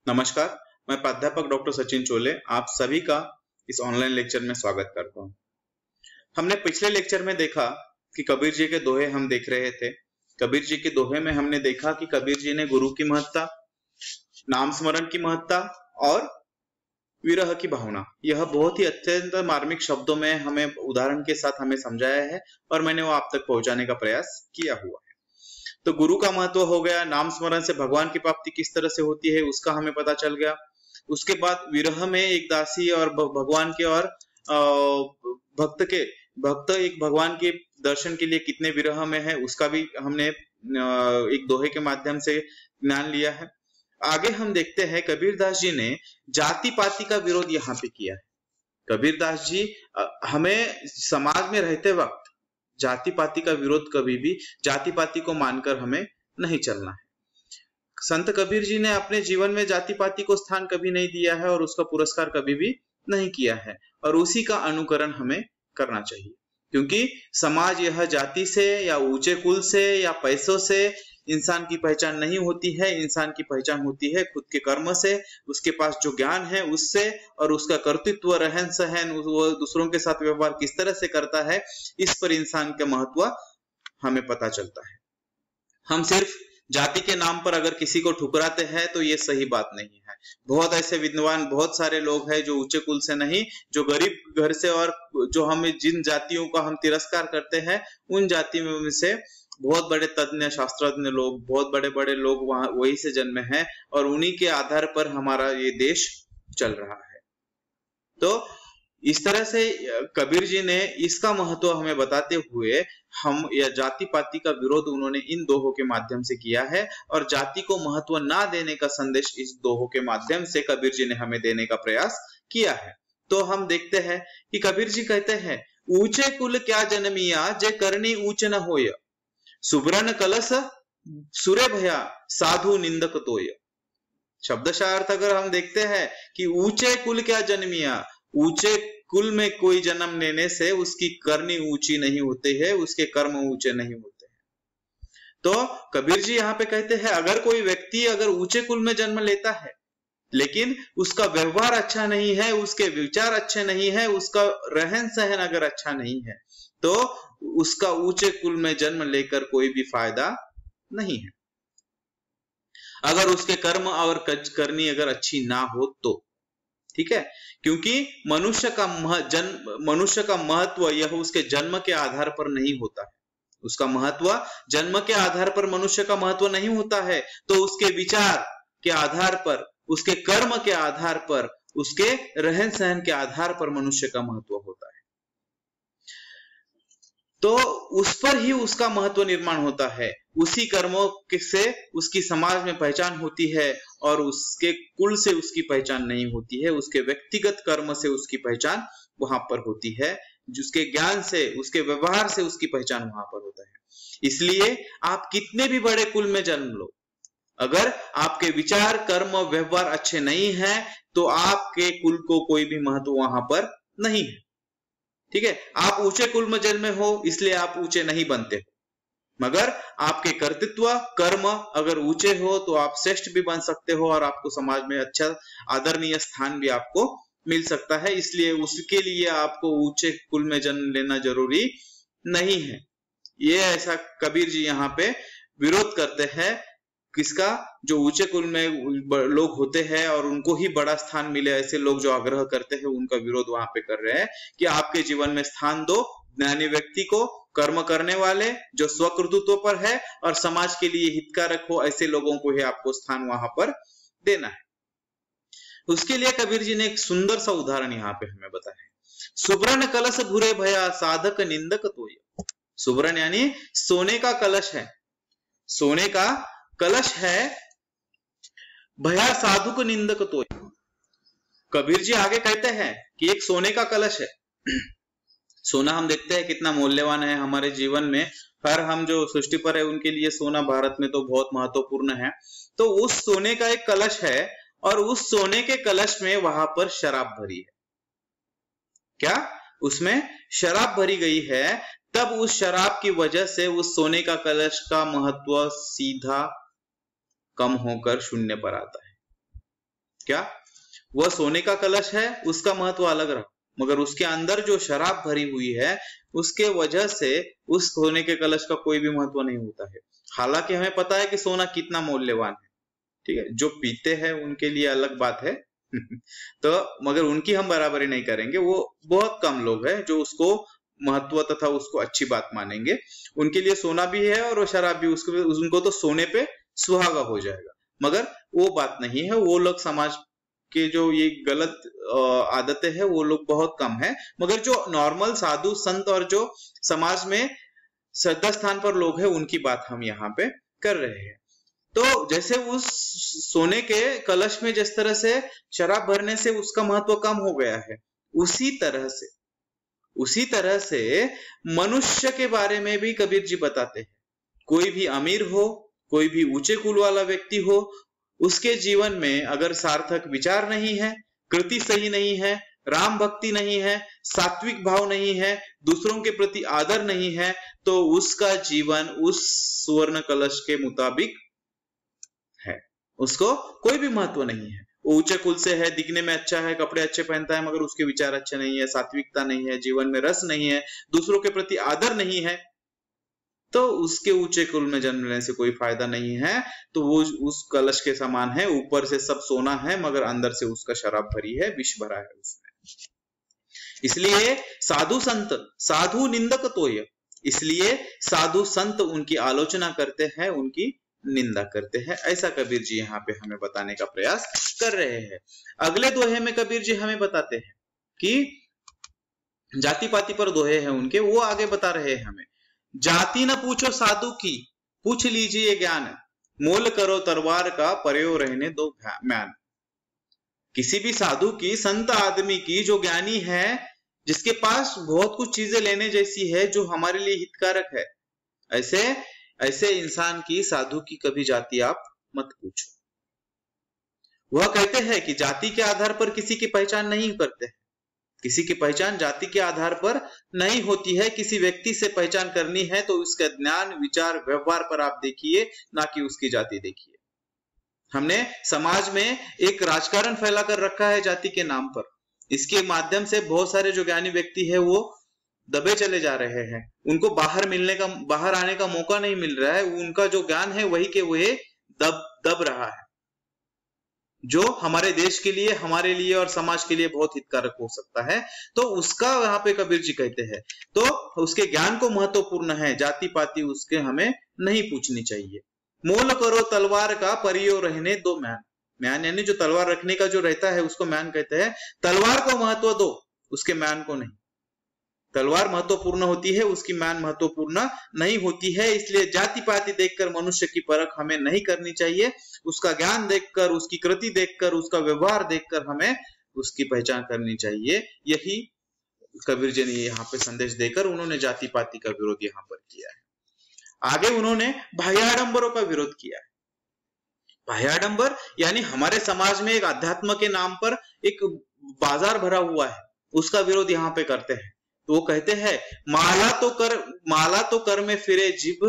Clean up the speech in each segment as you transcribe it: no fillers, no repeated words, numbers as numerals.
नमस्कार, मैं प्राध्यापक डॉक्टर सचिन चोले आप सभी का इस ऑनलाइन लेक्चर में स्वागत करता हूं। हमने पिछले लेक्चर में देखा कि कबीर जी के दोहे हम देख रहे थे। कबीर जी के दोहे में हमने देखा कि कबीर जी ने गुरु की महत्ता, नाम स्मरण की महत्ता और विरह की भावना, यह बहुत ही अत्यंत मार्मिक शब्दों में हमें उदाहरण के साथ हमें समझाया है और मैंने वो आप तक पहुंचाने का प्रयास किया हुआ है। तो गुरु का महत्व हो गया, नाम स्मरण से भगवान की प्राप्ति किस तरह से होती है उसका हमें पता चल गया। उसके बाद विरह में एक दासी और भगवान के और भक्त एक भगवान के दर्शन के लिए कितने विरह में है उसका भी हमने एक दोहे के माध्यम से ज्ञान लिया है। आगे हम देखते हैं कबीरदास जी ने जाति पाति का विरोध यहाँ पे किया है। कबीरदास जी हमें समाज में रहते वक्त जाति पाति का विरोध, कभी भी जाति पाति को मानकर हमें नहीं चलना है। संत कबीर जी ने अपने जीवन में जाति पाति को स्थान कभी नहीं दिया है और उसका पुरस्कार कभी भी नहीं किया है और उसी का अनुकरण हमें करना चाहिए, क्योंकि समाज यह जाति से या ऊंचे कुल से या पैसों से इंसान की पहचान नहीं होती है। इंसान की पहचान होती है खुद के कर्म से, उसके पास जो ज्ञान है उससे, और उसका कर्तृत्व, रहन सहन, वो दूसरों के साथ व्यवहार किस तरह से करता है, इस पर इंसान का महत्व हमें पता चलता है। हम सिर्फ जाति के नाम पर अगर किसी को ठुकराते हैं तो ये सही बात नहीं है। बहुत ऐसे विद्वान, बहुत सारे लोग हैं जो ऊंचे कुल से नहीं, जो गरीब घर से, और जो हमें जिन जातियों का हम तिरस्कार करते हैं उन जातियों में से बहुत बड़े तज्ञ, शास्त्रज्ञ लोग, बहुत बड़े बड़े लोग वहां वही से जन्मे हैं और उन्हीं के आधार पर हमारा ये देश चल रहा है। तो इस तरह से कबीर जी ने इसका महत्व हमें बताते हुए हम या जाति पाति का विरोध उन्होंने इन दोहों के माध्यम से किया है और जाति को महत्व ना देने का संदेश इस दोहों के माध्यम से कबीर जी ने हमें देने का प्रयास किया है। तो हम देखते हैं कि कबीर जी कहते हैं, ऊंचे कुल क्या जन्मिया जे करनी ऊंच न होय, सुब्रन कलश सुरे भया साधु निंदक तोय। शब्दशः अर्थ अगर हम देखते हैं कि ऊंचे कुल क्या जन्मिया, ऊंचे कुल में कोई जन्म लेने से उसकी करनी ऊंची नहीं होती है, उसके कर्म ऊंचे नहीं होते हैं। तो कबीर जी यहाँ पे कहते हैं अगर कोई व्यक्ति अगर ऊंचे कुल में जन्म लेता है लेकिन उसका व्यवहार अच्छा नहीं है, उसके विचार अच्छे नहीं है, उसका रहन सहन अगर अच्छा नहीं है, तो उसका ऊंचे कुल में जन्म लेकर कोई भी फायदा नहीं है। अगर उसके कर्म और करनी अगर अच्छी ना हो तो ठीक है, क्योंकि मनुष्य का महत्व यह उसके जन्म के आधार पर नहीं होता है। उसका महत्व जन्म के आधार पर मनुष्य का महत्व नहीं होता है, तो उसके विचार के आधार पर, उसके कर्म के आधार पर, उसके रहन सहन के आधार पर मनुष्य का महत्व होता है। तो उस पर ही उसका महत्व निर्माण होता है, उसी कर्मों से उसकी समाज में पहचान होती है और उसके कुल से उसकी पहचान नहीं होती है, उसके व्यक्तिगत कर्म से उसकी पहचान वहां पर होती है, जिसके ज्ञान से, उसके व्यवहार से उसकी पहचान वहां पर होता है। इसलिए आप कितने भी बड़े कुल में जन्म लो, अगर आपके विचार, कर्म, व्यवहार अच्छे नहीं है तो आपके कुल को कोई भी महत्व वहां पर नहीं है। ठीक है, आप ऊंचे कुल में जन्मे हो इसलिए आप ऊंचे नहीं बनते हो, मगर आपके कर्तृत्व, कर्म अगर ऊंचे हो तो आप श्रेष्ठ भी बन सकते हो और आपको समाज में अच्छा आदरणीय स्थान भी आपको मिल सकता है। इसलिए उसके लिए आपको ऊंचे कुल में जन्म लेना जरूरी नहीं है। ये ऐसा कबीर जी यहाँ पे विरोध करते हैं किसका, जो ऊंचे कुल में लोग होते हैं और उनको ही बड़ा स्थान मिले, ऐसे लोग जो आग्रह करते हैं उनका विरोध वहां पे कर रहे हैं कि आपके जीवन में स्थान दो ज्ञानी व्यक्ति को, कर्म करने वाले, जो स्वकृतत्व पर है और समाज के लिए हितकारक हो, ऐसे लोगों को ही आपको स्थान वहां पर देना है। उसके लिए कबीर जी ने एक सुंदर सा उदाहरण यहाँ पे हमें बताया है, सुब्रन कलश धुरे भया साधक निंदक तोय। सुब्रन यानी सोने का कलश है, सोने का कलश है, भया साधु को निंदक तोय। कबीर जी आगे कहते हैं कि एक सोने का कलश है। सोना हम देखते हैं कितना मूल्यवान है हमारे जीवन में, हर हम जो सृष्टि पर है उनके लिए सोना भारत में तो बहुत महत्वपूर्ण है। तो उस सोने का एक कलश है और उस सोने के कलश में वहां पर शराब भरी है। क्या उसमें शराब भरी गई है? तब उस शराब की वजह से उस सोने का कलश का महत्व सीधा कम होकर शून्य पर आता है। क्या? वह सोने का कलश है, उसका महत्व अलग रहा, मगर उसके अंदर जो शराब भरी हुई है उसके वजह से उस सोने के कलश का कोई भी महत्व नहीं होता है। हालांकि हमें पता है कि सोना कितना मूल्यवान है, ठीक है, जो पीते हैं उनके लिए अलग बात है तो मगर उनकी हम बराबरी नहीं करेंगे, वो बहुत कम लोग हैं जो उसको महत्व तथा उसको अच्छी बात मानेंगे। उनके लिए सोना भी है और वो शराब भी, उनको तो सोने पे सुहागा हो जाएगा, मगर वो बात नहीं है। वो लोग समाज के जो ये गलत आदतें हैं वो लोग बहुत कम है, मगर जो नॉर्मल साधु संत और जो समाज में श्रद्धा स्थान पर लोग हैं उनकी बात हम यहाँ पे कर रहे हैं। तो जैसे उस सोने के कलश में जिस तरह से शराब भरने से उसका महत्व कम हो गया है, उसी तरह से मनुष्य के बारे में भी कबीर जी बताते हैं। कोई भी अमीर हो, कोई भी ऊंचे कुल वाला व्यक्ति हो, उसके जीवन में अगर सार्थक विचार नहीं है, कृति सही नहीं है, राम भक्ति नहीं है, सात्विक भाव नहीं है, दूसरों के प्रति आदर नहीं है, तो उसका जीवन उस सुवर्ण कलश के मुताबिक है, उसको कोई भी महत्व नहीं है। वो ऊंचे कुल से है, दिखने में अच्छा है, कपड़े अच्छे पहनता है, मगर उसके विचार अच्छे नहीं है, सात्विकता नहीं है, जीवन में रस नहीं है, दूसरों के प्रति आदर नहीं है, तो उसके ऊंचे कुल में जन्म लेने से कोई फायदा नहीं है। तो वो उस कलश के समान है, ऊपर से सब सोना है मगर अंदर से उसका शराब भरी है, विष भरा है उसमें। इसलिए साधु संत साधु निंदक तोय, इसलिए साधु संत उनकी आलोचना करते हैं, उनकी निंदा करते हैं। ऐसा कबीर जी यहाँ पे हमें बताने का प्रयास कर रहे हैं। अगले दोहे में कबीर जी हमें बताते हैं कि जाति पाति पर दोहे हैं उनके, वो आगे बता रहे हैं हमें, जाति न पूछो साधु की, पूछ लीजिए ज्ञान, मोल करो तलवार का, पर्यो रहने दो म्यान। किसी भी साधु की, संत आदमी की, जो ज्ञानी है, जिसके पास बहुत कुछ चीजें लेने जैसी है, जो हमारे लिए हितकारक है, ऐसे इंसान की, साधु की कभी जाति आप मत पूछो। वह कहते हैं कि जाति के आधार पर किसी की पहचान नहीं करते, किसी की पहचान जाति के आधार पर नहीं होती है। किसी व्यक्ति से पहचान करनी है तो उसका ज्ञान, विचार, व्यवहार पर आप देखिए, ना कि उसकी जाति देखिए। हमने समाज में एक राजकारण फैला कर रखा है जाति के नाम पर, इसके माध्यम से बहुत सारे जो ज्ञानी व्यक्ति है वो दबे चले जा रहे हैं, उनको बाहर आने का मौका नहीं मिल रहा है, उनका जो ज्ञान है वही के वही दब रहा है, जो हमारे देश के लिए, हमारे लिए और समाज के लिए बहुत हितकारक हो सकता है। तो उसका यहाँ पे कबीर जी कहते हैं, तो उसके ज्ञान को महत्वपूर्ण है, जाति पाति उसके हमें नहीं पूछनी चाहिए। मोल करो तलवार का, परियो रहने दो म्यान। म्यान यानी जो तलवार रखने का जो रहता है उसको म्यान कहते हैं। तलवार को महत्व दो, उसके म्यान को नहीं। तलवार महत्वपूर्ण होती है, उसकी म्यान महत्वपूर्ण नहीं होती है। इसलिए जाति पाति देखकर मनुष्य की परख हमें नहीं करनी चाहिए, उसका ज्ञान देखकर, उसकी कृति देखकर, उसका व्यवहार देखकर हमें उसकी पहचान करनी चाहिए। यही कबीर जी ने यहाँ पे संदेश देकर उन्होंने जाति पाति का विरोध यहाँ पर किया है। आगे उन्होंने बाह्याडंबरों का विरोध किया है। बाह्याडंबर यानी हमारे समाज में एक अध्यात्म के नाम पर एक बाजार भरा हुआ है, उसका विरोध यहाँ पे करते हैं। तो वो कहते हैं, माला तो कर में फिरे जिभ,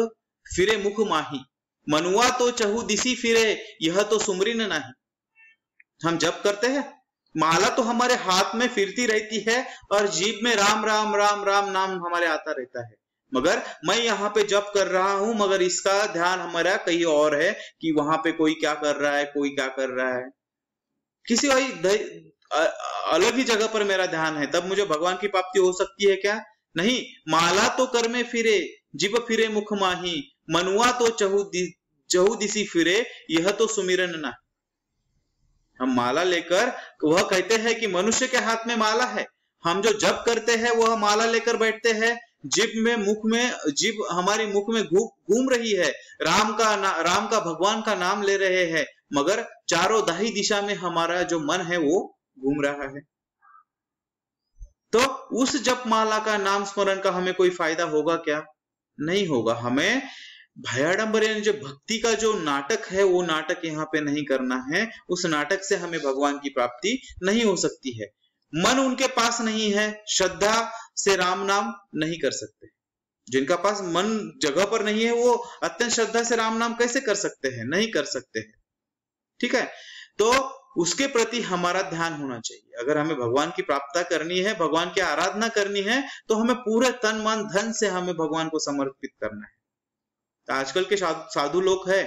फिरे मुख माही, मनुआ तो चहु दिसी फिरे, यह तो सुमरिन नहीं। हम जप करते हैं, माला तो हमारे हाथ में फिरती रहती है और जीभ में राम राम राम राम नाम हमारे आता रहता है, मगर मैं यहाँ पे जप कर रहा हूं, मगर इसका ध्यान हमारा कहीं और है कि वहां पे कोई क्या कर रहा है, कोई क्या कर रहा है, किसी अलग ही जगह पर मेरा ध्यान है, तब मुझे भगवान की प्राप्ति हो सकती है क्या? नहीं। माला तो कर में फिरे जिभ फिरे मुख माही, मनुआ तो चहु दिसी फिरे, यह तो सुमिरन ना। हम माला लेकर, वह कहते हैं कि मनुष्य के हाथ में माला है, हम जो जप करते हैं वह माला लेकर बैठते हैं, जीभ हमारी मुख में घूम रही है, राम का भगवान का नाम ले रहे हैं, मगर चारों दाही दिशा में हमारा जो मन है वो घूम रहा है। तो उस जप माला का, नाम स्मरण का हमें कोई फायदा होगा क्या? नहीं होगा। हमें भयाडंबर यानी जो भक्ति का जो नाटक है वो नाटक यहाँ पे नहीं करना है, उस नाटक से हमें भगवान की प्राप्ति नहीं हो सकती है। मन उनके पास नहीं है, श्रद्धा से राम नाम नहीं कर सकते। जिनका पास मन जगह पर नहीं है वो अत्यंत श्रद्धा से राम नाम कैसे कर सकते हैं? नहीं कर सकते हैं। ठीक है, तो उसके प्रति हमारा ध्यान होना चाहिए। अगर हमें भगवान की प्राप्ति करनी है, भगवान की आराधना करनी है, तो हमें पूरे तन मन धन से हमें भगवान को समर्पित करना है। तो आजकल के साधु लोग हैं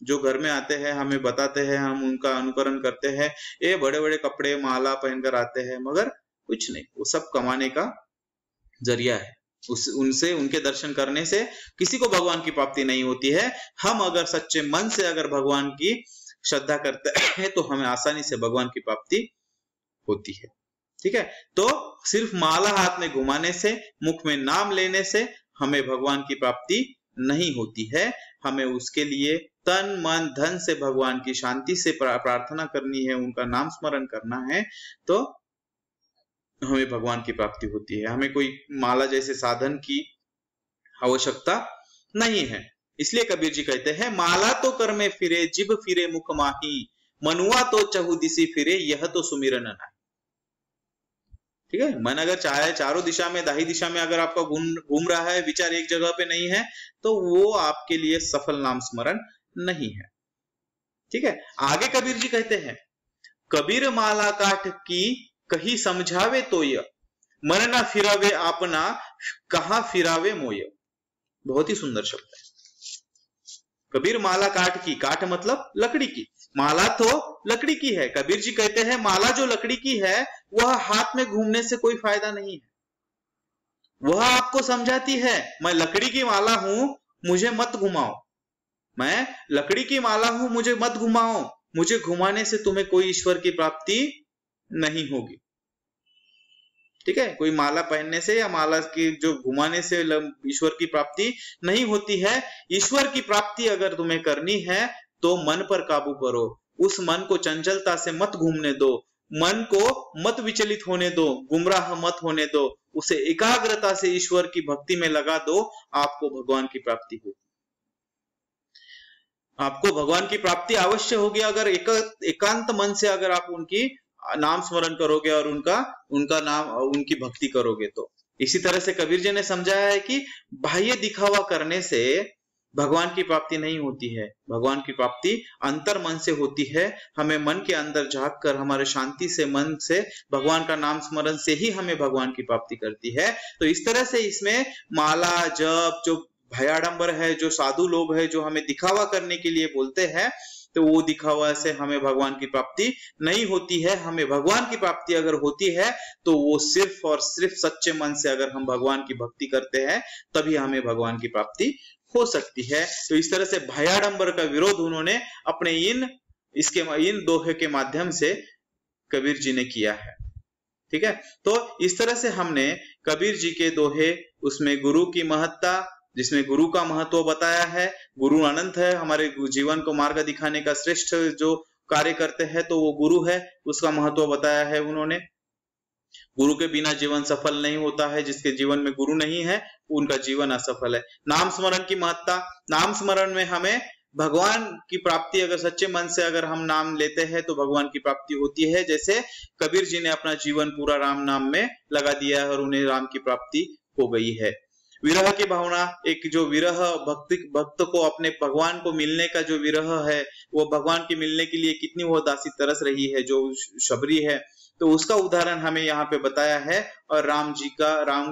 जो घर में आते हैं, हमें बताते हैं, हम उनका अनुकरण करते हैं, ये बड़े बड़े कपड़े माला पहनकर आते हैं, मगर कुछ नहीं, वो सब कमाने का जरिया है। उनसे उनके दर्शन करने से किसी को भगवान की प्राप्ति नहीं होती है। हम अगर सच्चे मन से अगर भगवान की श्रद्धा करते हैं तो हमें आसानी से भगवान की प्राप्ति होती है। ठीक है, तो सिर्फ माला हाथ में घुमाने से, मुख में नाम लेने से हमें भगवान की प्राप्ति नहीं होती है। हमें उसके लिए तन मन धन से भगवान की शांति से प्रार्थना करनी है, उनका नाम स्मरण करना है, तो हमें भगवान की प्राप्ति होती है। हमें कोई माला जैसे साधन की आवश्यकता नहीं है। इसलिए कबीर जी कहते हैं, माला तो कर में फिरे जिब फिरे मुख माही, मनुआ तो चहु दिशि फिरे यह तो सुमिरन नहीं। ठीक है, मन अगर चाहे चारों दिशा में, दाही दिशा में अगर आपका घूम रहा है, विचार एक जगह पे नहीं है, तो वो आपके लिए सफल नाम स्मरण नहीं है। ठीक है, आगे कबीर जी कहते हैं, कबीर माला काट की कहीं समझावे तो य, मन ना फिरावे आपना कहा फिरावे मोय। बहुत ही सुंदर शब्द है। कबीर माला काट की, काट मतलब लकड़ी की, माला तो लकड़ी की है। कबीर जी कहते हैं माला जो लकड़ी की है वह हाथ में घूमने से कोई फायदा नहीं है। वह आपको समझाती है, मैं लकड़ी की माला हूं, मुझे मत घुमाओ, मैं लकड़ी की माला हूं, मुझे मत घुमाओ, मुझे घुमाने से तुम्हें कोई ईश्वर की प्राप्ति नहीं होगी। ठीक है, कोई माला पहनने से या माला की जो घुमाने से ईश्वर की प्राप्ति नहीं होती है। ईश्वर की प्राप्ति अगर तुम्हें करनी है तो मन पर काबू करो, उस मन को चंचलता से मत घूमने दो, मन को मत विचलित होने दो, गुमराह मत होने दो, उसे एकाग्रता से ईश्वर की भक्ति में लगा दो, आपको भगवान की प्राप्ति होगी। आपको भगवान की प्राप्ति अवश्य होगी अगर एकांत मन से अगर आप उनकी नाम स्मरण करोगे और उनका नाम उनकी भक्ति करोगे तो। इसी तरह से कबीर जी ने समझाया है कि बाह्य दिखावा करने से भगवान की प्राप्ति नहीं होती है। भगवान की प्राप्ति अंतर मन से होती है। हमें मन के अंदर झांक कर हमारे शांति से मन से भगवान का नाम स्मरण से ही हमें भगवान की प्राप्ति करती है। तो इस तरह से इसमें माला जप जो भयाडंबर है, जो साधु लोग है, जो हमें दिखावा करने के लिए बोलते हैं, तो वो दिखावा से हमें भगवान की प्राप्ति नहीं होती है। हमें भगवान की प्राप्ति अगर होती है तो वो सिर्फ और सिर्फ सच्चे मन से अगर हम भगवान की भक्ति करते हैं तभी हमें भगवान की प्राप्ति हो सकती है। तो इस तरह से भयाडंबर का विरोध उन्होंने अपने इन दोहे के माध्यम से कबीर जी ने किया है। ठीक है, तो इस तरह से हमने कबीर जी के दोहे, उसमें गुरु की महत्ता, जिसमें गुरु का महत्व बताया है। गुरु अनंत है, हमारे जीवन को मार्ग दिखाने का श्रेष्ठ जो कार्य करते हैं तो वो गुरु है, उसका महत्व बताया है उन्होंने। गुरु के बिना जीवन सफल नहीं होता है, जिसके जीवन में गुरु नहीं है उनका जीवन असफल है। नाम स्मरण की महत्ता, नाम स्मरण में हमें भगवान की प्राप्ति अगर सच्चे मन से अगर हम नाम लेते हैं तो भगवान की प्राप्ति होती है। जैसे कबीर जी ने अपना जीवन पूरा राम नाम में लगा दिया है और उन्हें राम की प्राप्ति हो गई है। विरह की भावना, एक जो विरह भक्त को अपने भगवान को मिलने का जो विरह है, वो भगवान के मिलने के लिए कितनी वो दासी तरस रही है, जो शबरी है, तो उसका उदाहरण हमें यहाँ पे बताया है। और राम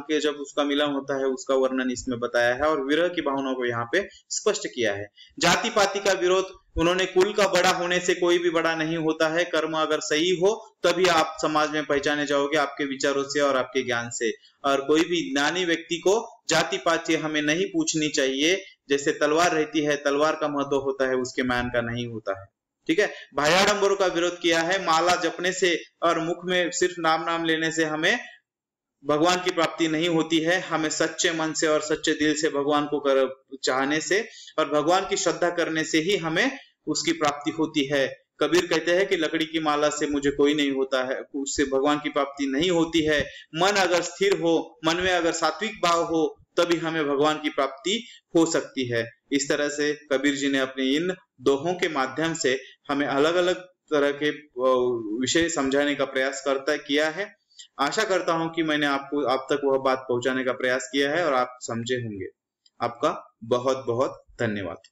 के जब उसका मिलन होता है उसका वर्णन इसमें बताया है और विरह की भावना को यहाँ पे स्पष्ट किया है। जाति पाति का विरोध, उन्होंने कुल का बड़ा होने से कोई भी बड़ा नहीं होता है। कर्म अगर सही हो तभी आप समाज में पहचाने जाओगे, आपके विचारों से और आपके ज्ञान से। और कोई भी ज्ञानी व्यक्ति को जाति पाति हमें नहीं पूछनी चाहिए। जैसे तलवार रहती है, तलवार का महत्व होता है, उसके म्यान का नहीं होता है। ठीक है, भायाडंबरों का विरोध किया है। माला जपने से और मुख में सिर्फ नाम लेने से हमें भगवान की प्राप्ति नहीं होती है। हमें सच्चे मन से और सच्चे दिल से भगवान को चाहने से और भगवान की श्रद्धा करने से ही हमें उसकी प्राप्ति होती है। कबीर कहते हैं कि लकड़ी की माला से मुझे कोई नहीं होता है, उससे भगवान की प्राप्ति नहीं होती है। मन अगर स्थिर हो, मन में अगर सात्विक भाव हो, तभी हमें भगवान की प्राप्ति हो सकती है। इस तरह से कबीर जी ने अपने इन दोहों के माध्यम से हमें अलग अलग तरह के विषय समझाने का प्रयास किया है। आशा करता हूं कि मैंने आप तक वह बात पहुंचाने का प्रयास किया है और आप समझे होंगे। आपका बहुत बहुत धन्यवाद।